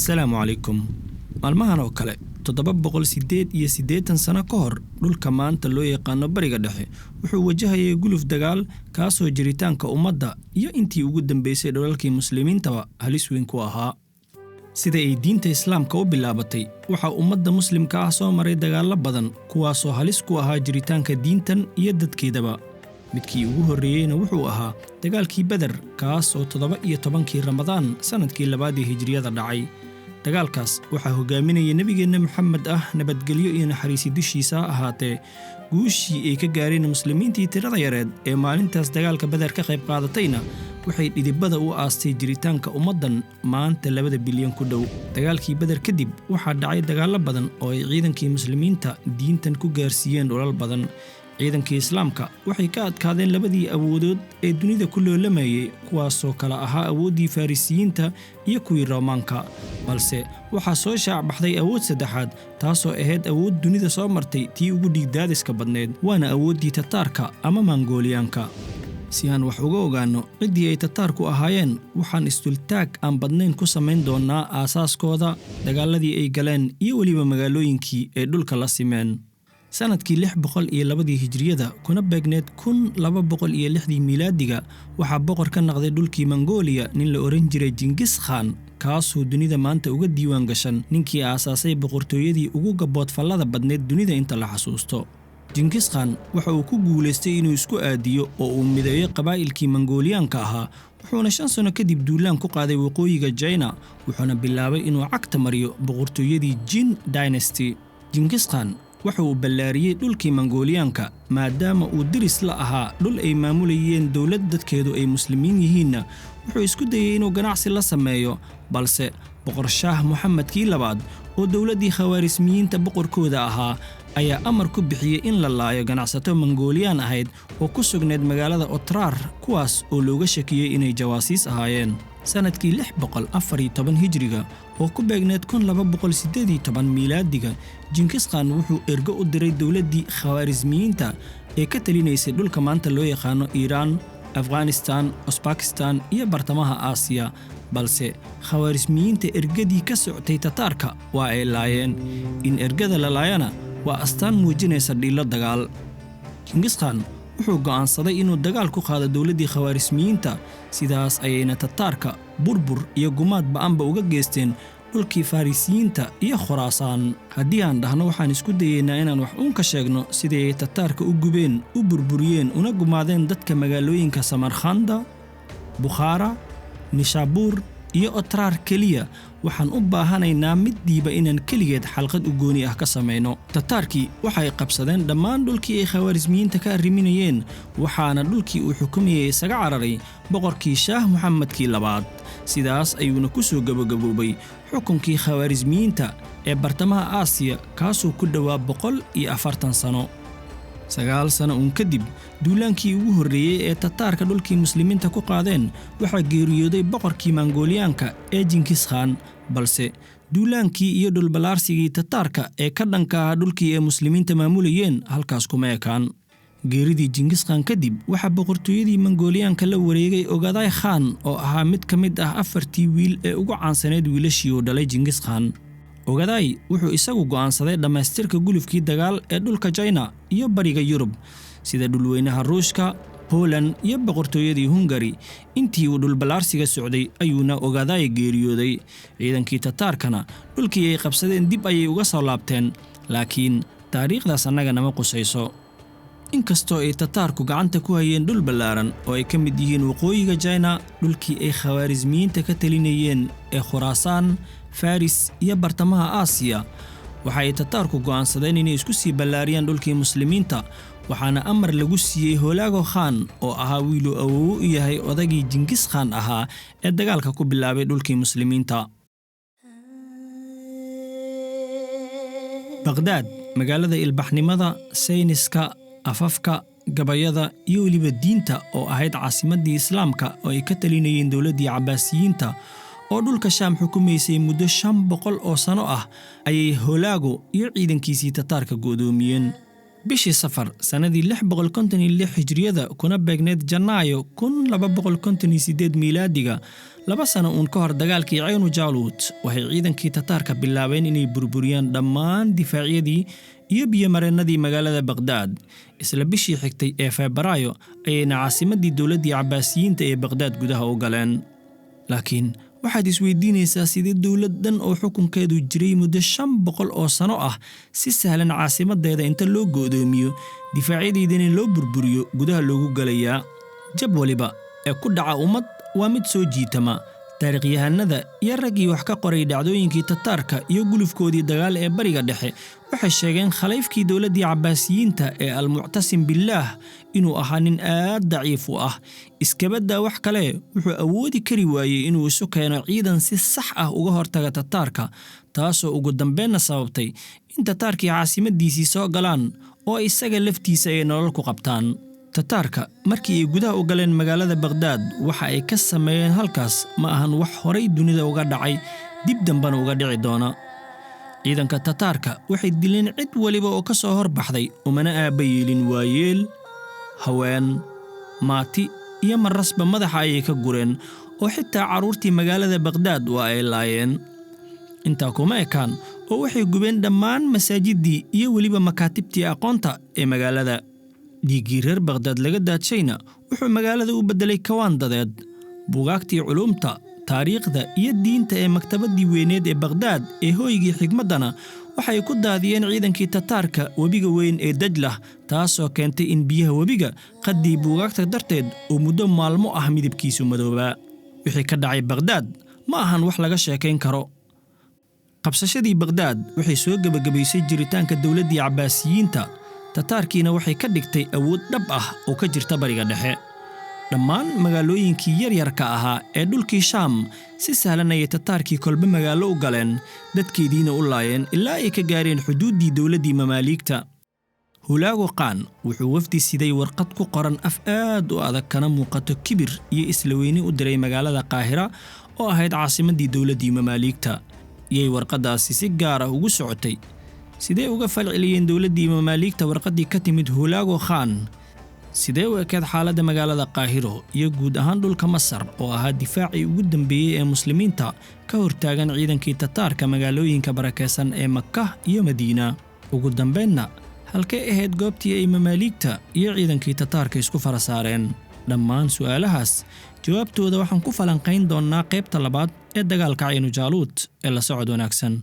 Assalaamu calaykum. Maalmahan oo kale 788 sano ka hor dhulka maanta loo yaqaan Bariga Dhexe wuxuu wajahayay guluf dagaal kaasoo jiritaanka ummadda iyo intii ugu dambeysay dhalalkii muslimiinta halis weyn ku ahaa. Sida ay diinta Islaamka u bilaabatay, waxa ummadda muslimka ah soo maray dagaalo badan kuwaasoo halis ku ahaa jiritaanka diintan iyo dadkeedaba. midkii ugu horeeyayna wuxuu ahaa dagaalkii Badr kaas oo 17kii Ramadaan sanadkii 2 Hijriyada dhacay. dagaalkaas waxa hogaaminayay nabigeena Maxamed nabadgelyo iyo naxariis dushiisa ahaatee guushii ay ka gaareen muslimiintii tirada yareed ee maalintaas dagaalka Badr ka qayb qaadatayna waxay dhidibada u aastay jiritaanka ummadan maanta 2 bilyan ku dhow. dagaalkii Badr kadib waxa dhacay dagaalo badan oo ay ciidankii muslimiinta diintan ku gaarsiiyeen dhulal badan. ciidankii Islaamka waxay ka adkaadeen labadii awoodood ee dunida ku loolamayay kuwaasoo kala ahaa awoodii Farisiyiinta iyo kuwii Roomaanka, balse waxa soo shaac baxday awood saddexaad taasoo ahayd awood dunida soo martay tii ugu dhiigdaadiska badneed, waana awoodii Tataarka ama Mongooliyaanka. si aan wax uga ogaano cidii ay Tataarku ahaayeen, waxaan istultaag aan badnayn ku samayn doonaa aasaaskooda, dagaaladii ay galeen iyo waliba magaalooyinkii ay dhulka la simeen. sanadkii 602 Hijriyada kuna beegneed 1206 miilaadiga waxa boqor ka noqday dhulkii Mongolia nin la oran jiray Genghis Khan, kaasoo dunida maanta uga diiwaan gashan ninkii aasaasay boqortooyadii ugu gabood fallada badneed dunida inta la xasuusto. Genghis Khan waxa uu ku guuleystay inuu isku aadiyo oo uu mideeyo qabaa'ilkii Mongooliyaanka ahaa, wuxuuna 5 sano kadib duulaan ku qaaday waqooyiga China, wuxuuna bilaabay inuu cagta mariyo boqortooyadii Jin Dynasty. Genghis Khan waxa uu ballaariyay dhulkii Mongooliyaanka maadaama uu diris la ahaa dhul ay maamulayeen dawlad dadkeedu ay muslimiin yihiinna, wuxuu isku dayay inuu ganacsi la sameeyo, balse boqor Shah Muhammadkii labaad oo dawladdii Khawaarismiyiinta boqorkooda ahaa ayaa amar ku bixiyay in la laayo ganacsato Mongooliyaan ahayd oo ku sugneed magaalada Otrar, kuwaas oo looga shakiyay inay jawaasiis ahaayeen. sanadkii 614 Hijriga oo ku beegneed 1218 miilaadiga, Genghis Khan wuxuu ergo u diray dawladdii Khawaarismiyiinta ee ka talinaysay dhulka maanta loo yaqaan Iran, Afghanistan, Uzbekistan iyo bartamaha Aasiya, balse Khawaarismiyiinta ergadii ka socotay Tataarka waa ay laayeen. in ergada la laayana waa astaan muujinaysa dhiilo dagaal. Genghis Khan wuxuu go'aansaday inuu dagaal ku qaado dawladdii Khawaarismiyiinta, sidaas ayayna Tataarka burbur iyo gumaad ba'anba uga geysteen dhulkii Farisiyiinta iyo Khuraasaan. haddii aan dhahno waxaan isku dayeynaa inaan wax uun ka sheegno sidii ay Tataarka u gubeen, u burburiyeen una gumaadeen dadka magaalooyinka Samarkhanda, Bukhara, Nishabur iyo Otrar keliya, waxaan u baahanaynaa middiiba inaan keligeed xalqad u gooni ah ka samayno. Tataarkii waxay qabsadeen dhammaan dhulkii ay Khawaarismiyiinta ka arriminayeen, waxaana dhulkii uu xukumayay isaga cararay boqorkii Shah Muhammadkii labaad. sidaas ayuuna ku soo gabagaboobay xukunkii Khawaarismiyiinta ee bartamaha Aasiya kaasoo ku dhawaa 140 sano. 9 sano kadib duulaankii ugu horeeyay ee Tataarka dhulkii muslimiinta ku qaadeen waxa geeriyooday boqorkii Mongooliyaanka ee Genghis Khan, balse duulaankii iyo dhulbalaarsigii Tataarka ee ka dhanka ah dhulkii ay muslimiinta maamulayeen halkaas kuma ekaan. geeridii Genghis Khan kadib waxa boqortooyadii Mongooliyaanka la wareegay Ogaday Khan oo ahaa mid ka mid ah 4 wiil ee ugu caansaneed wiilashii uu dhalay Genghis Khan. Ogaday wuxuu isagu go'aansaday dhamaystirka gulufkii dagaal ee dhulka China iyo bariga Yurub sida dhulweynaha Ruushka, Poland iyo boqortooyadii Hungary. intii uu dhulbalaarsiga socday ayuuna Ogaday geeriyooday. ciidankii Tataarkana dhulkii ay qabsadeen dib ayay uga soo laabteen, laakiin taariikhdaas annaga nama qusayso. inkastoo ay Tataarku gacanta ku hayeen dhul ballaaran oo ay ka mid yihiin waqooyiga China, dhulkii ay Khawaarismiyiinta ka talinayeen ee Khuraasaan, Faris iyo bartamaha Aasiya, waxa ay Tataarku go'aansadeen inay isku sii ballaariyaan dhulkii muslimiinta, waxaana amar lagu siiyay Hulagu Khan oo ahaa wiiluu awoow u yahay odagii Genghis Khan ahaa ee dagaalka ku bilaabay dhulkii muslimiinta. Baghdad, magaalada ilbaxnimada, sayniska, afafka, gabayada iyo waliba diinta oo ahayd caasimadii Islaamka oo ay ka talinayeen dawladdii Cabbaasiyiinta oo dhulka Shaam xukumaysay muddo 500 oo sano ah, ayay Hulagu iyo ciidankiisii Tataarka go'doomiyeen. bishii safar sanadii 656 hijriyada kuna beegneed Janaayo 1258 miilaadiga 2 sano uun ka hor dagaalkii Caynu Jaaluut waxay ciidankii Tataarka bilaabeen inay burburiyaan dhammaan difaacyadii iyo biyo-mareennadii magaalada Baghdad isla bishii xigtay ee Febraayo ayayna caasimadii dowladdii Cabbaasiyiinta ee Baghdad gudaha u galeen laakiin waxaad isweydiinaysaa sidii dowladdan oo xukunkeedu jiray muddo 500 oo sano ah si sahlan caasimadeeda inta loo go'doomiyo difaacyadiina loo burburiyo gudaha loogu galayaa jab waliba ee ku dhaca ummad waa mid soo jiitama taariikhyahanada iyo raggii wax ka qoray dhacdooyinkii Tataarka iyo gulufkoodii dagaal ee bariga dhexe waxay sheegeen khaliifkii dowladdii Cabbaasiyiinta ee Al-Mu'tasim Billaah inuu ahaa nin aad daciif u ah iskabada wax kale wuxuu awoodi kari waayay inuu isu keeno ciidan si sax ah uga hortaga Tataarka taasoo ugu dambeynna sababtay in Tataarkii caasimadiisii soo galaan oo isaga laftiisa ay nolol ku qabtaan Tataarka markii ay gudaha u galeen magaalada Baghdad waxa ay ka sameeyeen halkaas ma ahan wax horay dunida uga dhacay dib dambana uga dhici doona ciidanka Tataarka waxay dileen cid waliba oo ka soo horbaxday umana aabayeelin waayeel haween maati iyo marasba madaxa ay ka gureen oo xitaa caruurtii magaalada Baghdad waa ay laayeen inta kuma ekaan oo waxay gubeen dhammaan masaajidii iyo waliba makaatibtii aqoonta ee magaalada dhiigii reer Baghdad laga daadshayna wuxuu magaalada u bedelay kawaan dadeed buugaagtii culumta taariikhda iyo diinta ee maktabadii weyneed ee Baghdad ee hooygii xigmadana waxay ku daadiyeen ciidankii Tataarka webiga weyn ee Dajlah taasoo keentay in biyaha webiga qadii buugaagta darteed oo muddo maalmo ah midabkiisu madoobaa wixii ka dhacay Baghdad ma ahan wax laga sheekayn karo qabsashadii Baghdad waxay soo gabagabaysay jiritaanka dowladdii Cabbaasiyiinta Tataarkiina waxay ka dhigtay awood dhab ah oo ka jirta bariga dhexe dhammaan magaalooyinkii yaryarka ahaa ee dhulkii Shaam si sahlan ay Tataarkii kolba magaalo u galeen dadkeediina u laayeen ilaa ay ka gaareen xuduudii dowladdii Mamaaligta Hulaago Khan wuxuu wafdi siday warqad ku qoran af aad u adag kana muuqato kibir iyo isla weyni u diray magaalada Qaahira oo ahayd caasimadii dowladdii Mamaaligta iyay warqadaasi si gaar ah ugu socotay sidee uga falceliyeen dowladdii Mamaaligta warqadii ka timid Hulaago Khan sidee u ekeed xaaladda magaalada Qaahiro iyo guud ahaan dhulka Masar oo ahaa difaacii ugu dambeeyay ee muslimiinta ka hortaagan ciidankii Tataarka magaalooyinka barakeysan ee Makka iyo Madiina ugu dambeynna halkee ahayd goobtii ay Mamaaligta iyo ciidankii Tataarka isku farasaareen dhammaan su'aalahaas jawaabtooda waxaan ku falanqayn doonaa qaybta labaad ee dagaalka Caynu Jaaluut ee la socod wanaagsan